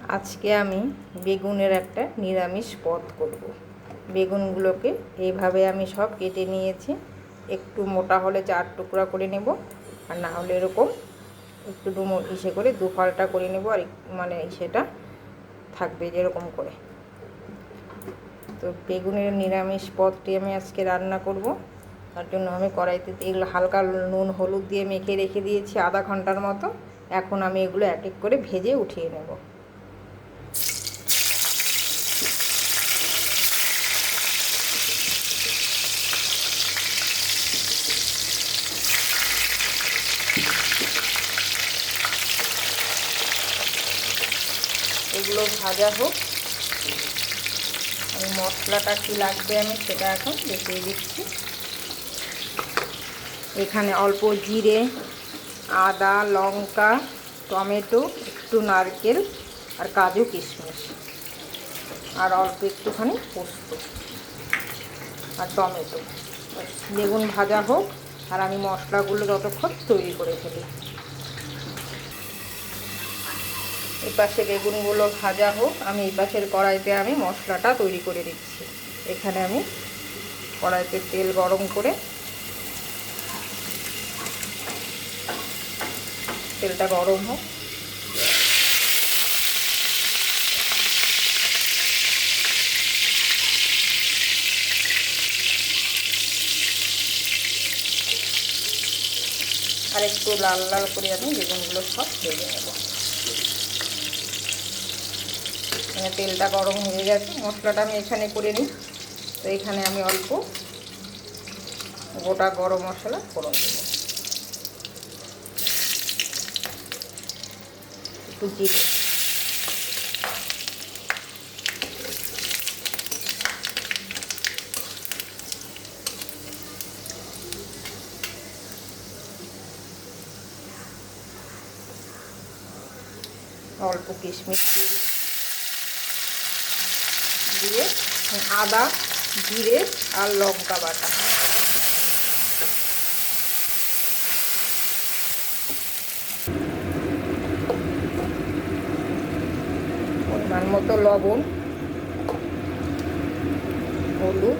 আজকে আমি বেগুনের একটা নিরামিষ পদ করব। বেগুনগুলোকে এইভাবে আমি সব কেটে নিয়েছি। একটু মোটা হলে 4 টুকরা করে নেব, আর না হলে এরকম একটু ইসে করে দুফালটা করে নেব, আর মানে সেটা থাকবে যেরকম করে। তো বেগুনের নিরামিষ পদটি আমি আজকে রান্না করব। তার জন্য আমি কড়াইতে তেল হালকা নুন হলুদ দিয়ে মেখে রেখে দিয়েছি আধা ঘন্টার মতো। এখন আমি এগুলো এক এক করে ভেজে উঠিয়ে নেব। এগুলো ভাজা হোক, আমি মশলাটা কী লাগবে আমি সেটা এখন দেখিয়ে দিচ্ছি। এখানে অল্প জিরে, আদা, লঙ্কা, টমেটো, একটু নারকেল আর কাজু কিশমিশ, আর অল্প একটুখানি পোস্ত আর টমেটো। বেগুন ভাজা হোক আর আমি মশলাগুলো ততক্ষণ তৈরি করে ফেলি। এই পাশে বেগুনগুলো ভাজা হোক, আমি এই পাশের কড়াইতে আমি মশলাটা তৈরি করে দিচ্ছি। এখানে আমি কড়াইতে তেল গরম করে তেলটা গরম হোক, আর একটু লাল লাল করে আমি বেগুনগুলো সব ভেজে নেব। তেলটা গরম হয়ে গেছে, মশলাটা আমি এখানে করে নিই। তো এখানে আমি অল্প গোটা গরম মশলা ফোড়ন দেব, একটু জিরে, অল্প কিশমিশ দিয়ে আদা, জিরে আর লঙ্কা বাটা, পরিমাণ মতো লবণ, হলুদ,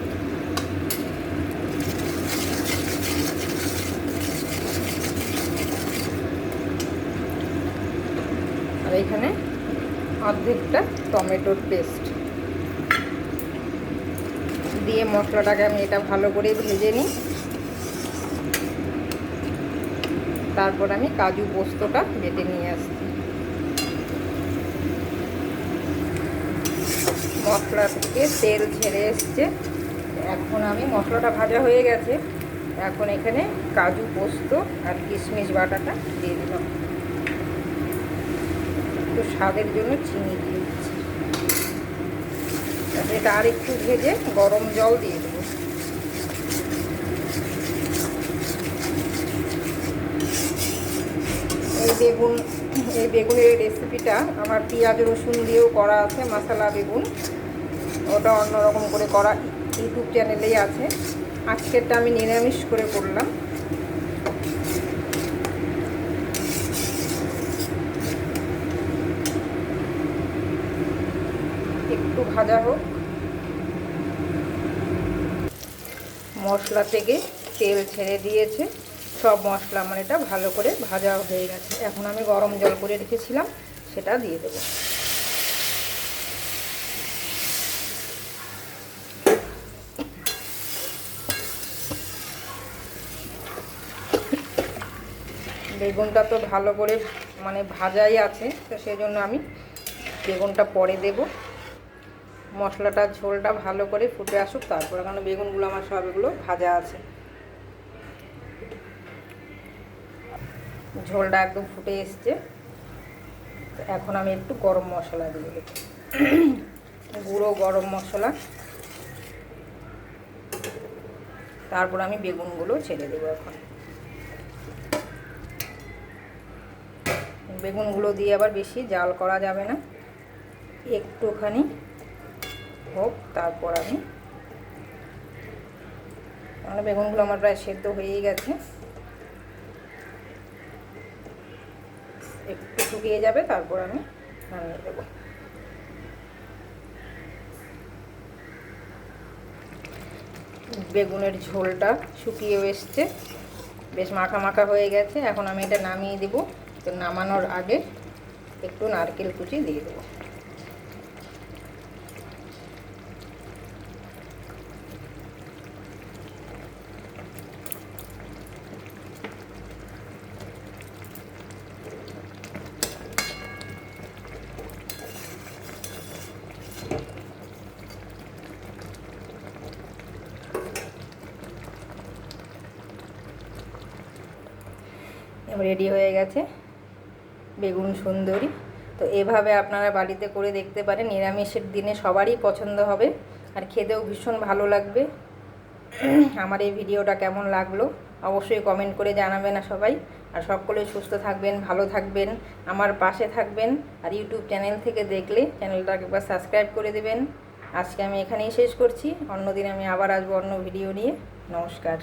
আর এখানে অর্ধেকটা টমেটোর পেস্ট দিয়ে মশলাটাকে আমি এটা ভালো করে ভেজে নিই। তারপর আমি কাজু পোস্তটা বেটে নিয়ে আসছি। মশলা থেকে তেল ছেড়ে এসছে, এখন আমি মশলাটা ভাজা হয়ে গেছে, এখন এখানে কাজু পোস্ত আর কিশমিশ বাটাটা দিয়ে দিলাম। একটু স্বাদের জন্য চিনি দিয়ে দিচ্ছি। এটা আর একটু ভেজে গরম জল দিয়ে দেবো। এই বেগুনের রেসিপিটা আমার পেঁয়াজ রসুন দিয়েও করা আছে, মশলা বেগুন, ওটা অন্যরকম করে করা ইউটিউব চ্যানেলেই আছে। আজকেরটা আমি নিরামিষ করে করলাম। একটু ভাজা হোক, মশলা থেকে তেল ছেড়ে দিয়েছে, সব মশলা আমার এটা ভালো করে ভাজা হয়ে গেছে। এখন আমি গরম জল করে রেখেছিলাম সেটা দিয়ে দেব। বেগুনটা তো ভালো করে মানে ভাজাই আছে, তো সেই জন্য আমি বেগুনটা পরে দেব। মশলাটা ঝোলটা ভালো করে ফুটে আসুক তারপরে, কারণ বেগুনগুলো আমার সব এগুলো ভাজা আছে। ঝোলটা একদম ফুটে এসছে, এখন আমি একটু গরম মশলা দিয়ে দেব, গুঁড়ো গরম মশলা। তারপর আমি বেগুনগুলো ছেড়ে দেবো। এখন বেগুনগুলো দিয়ে আবার বেশি জাল করা যাবে না, একটুখানি হোক তারপর আমি, মানে বেগুনগুলো আমার প্রায় সেদ্ধ হয়েই গেছে, একটু শুকিয়ে যাবে তারপর আমি নামিয়ে দেবো। বেগুনের ঝোলটা শুকিয়ে এসছে, বেশ মাখা মাখা হয়ে গেছে। এখন আমি এটা নামিয়ে দেবো। তো নামানোর আগে একটু নারকেল কুচি দিয়ে দেবো। এবার রেডি হয়ে গেছে বেগুন সুন্দরী। তো এভাবে আপনারা বাড়িতে করে দেখতে পারেন, নিরামিষের দিনে সবারই পছন্দ হবে আর খেতেও ভীষণ ভালো লাগবে। আমার এই ভিডিওটা কেমন লাগলো অবশ্যই কমেন্ট করে জানাবেন না সবাই। আর সকলে সুস্থ থাকবেন, ভালো থাকবেন, আমার পাশে থাকবেন। আর ইউটিউব চ্যানেল থেকে দেখলে চ্যানেলটাকে একবার সাবস্ক্রাইব করে দেবেন। আজকে আমি এখানেই শেষ করছি, অন্যদিন আমি আবার আসবো অন্য ভিডিও নিয়ে। নমস্কার।